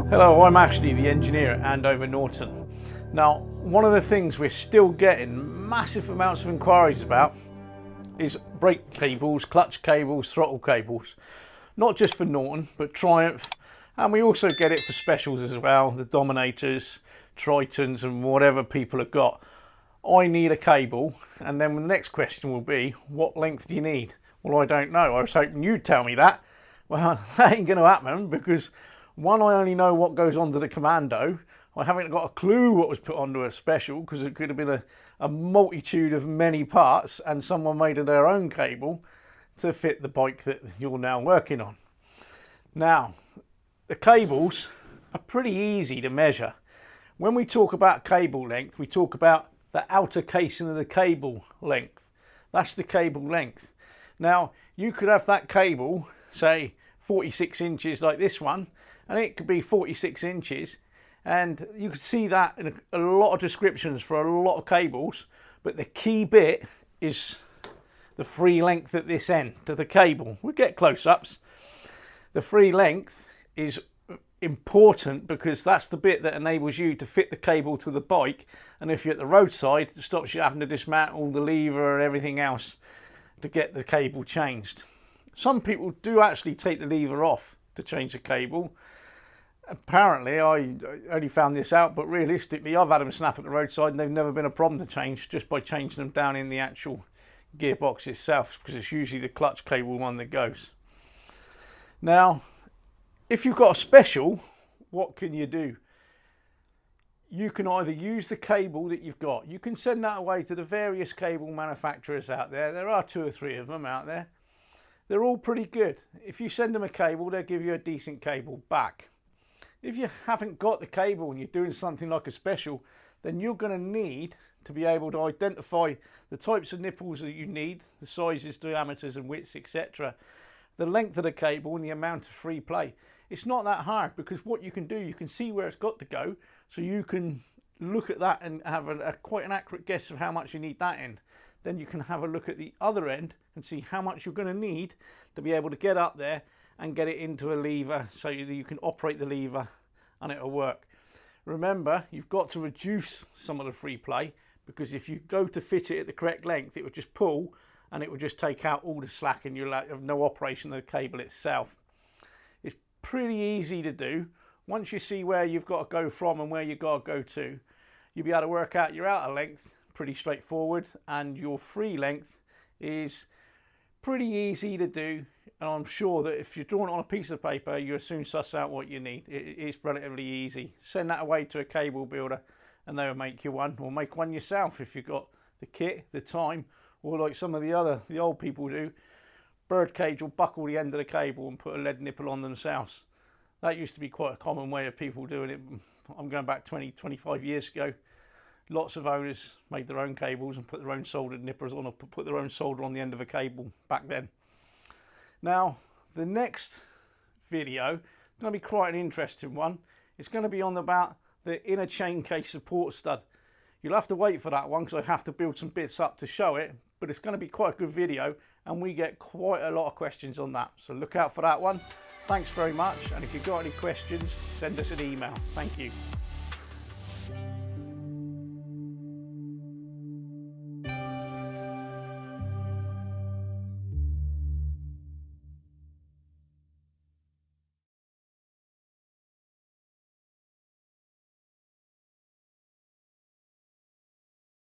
Hello, I'm Ashley, the engineer at Andover Norton. Now, one of the things we're still getting massive amounts of inquiries about is brake cables, clutch cables, throttle cables. Not just for Norton, but Triumph, and we also get it for specials as well, the Dominators, Tritons and whatever people have got. I need a cable, and then the next question will be, what length do you need? Well, I don't know. I was hoping you'd tell me that. Well, that ain't going to happen because one, I only know what goes onto the Commando. I haven't got a clue what was put onto a special because it could have been a multitude of many parts and someone made their own cable to fit the bike that you're now working on. Now, the cables are pretty easy to measure. When we talk about cable length, we talk about the outer casing of the cable length. That's the cable length. Now, you could have that cable, say 46 inches like this one, and it could be 46 inches, and you could see that in a lot of descriptions for a lot of cables, but the key bit is the free length at this end to the cable. We'll get close-ups. The free length is important because that's the bit that enables you to fit the cable to the bike, and if you're at the roadside, it stops you having to dismantle the lever and everything else to get the cable changed. Some people do actually take the lever off to change the cable. Apparently, I only found this out, but realistically I've had them snap at the roadside and they've never been a problem to change just by changing them down in the actual gearbox itself, because it's usually the clutch cable one that goes. Now, if you've got a special, what can you do? You can either use the cable that you've got. You can send that away to the various cable manufacturers out there. There are 2 or 3 of them out there. They're all pretty good. If you send them a cable, they'll give you a decent cable back. If you haven't got the cable and you're doing something like a special, then you're going to need to be able to identify the types of nipples that you need, the sizes, diameters and widths, etc. The length of the cable and the amount of free play. It's not that hard because what you can do, you can see where it's got to go, so you can look at that and have quite an accurate guess of how much you need that end. Then you can have a look at the other end and see how much you're going to need to be able to get up there and get it into a lever so that you can operate the lever and it'll work. Remember, you've got to reduce some of the free play, because if you go to fit it at the correct length, it will just pull and it will just take out all the slack and you'll have no operation of the cable itself. It's pretty easy to do. Once you see where you've got to go from and where you've got to go to, you'll be able to work out your outer length pretty straightforward, and your free length is pretty easy to do, and I'm sure that if you're drawing it on a piece of paper, you'll soon suss out what you need. It's relatively easy. Send that away to a cable builder and they'll make you one, or make one yourself if you've got the kit, the time, or like some of the old people do, birdcage will buckle the end of the cable and put a lead nipple on themselves. That used to be quite a common way of people doing it. I'm going back 20-25 years ago. Lots of owners made their own cables and put their own soldered nippers on, or put their own solder on the end of a cable back then. Now, the next video is going to be quite an interesting one. It's going to be on about the inner chain case support stud. You'll have to wait for that one because I have to build some bits up to show it, but it's going to be quite a good video and we get quite a lot of questions on that. So look out for that one. Thanks very much, and if you've got any questions, send us an email. Thank you.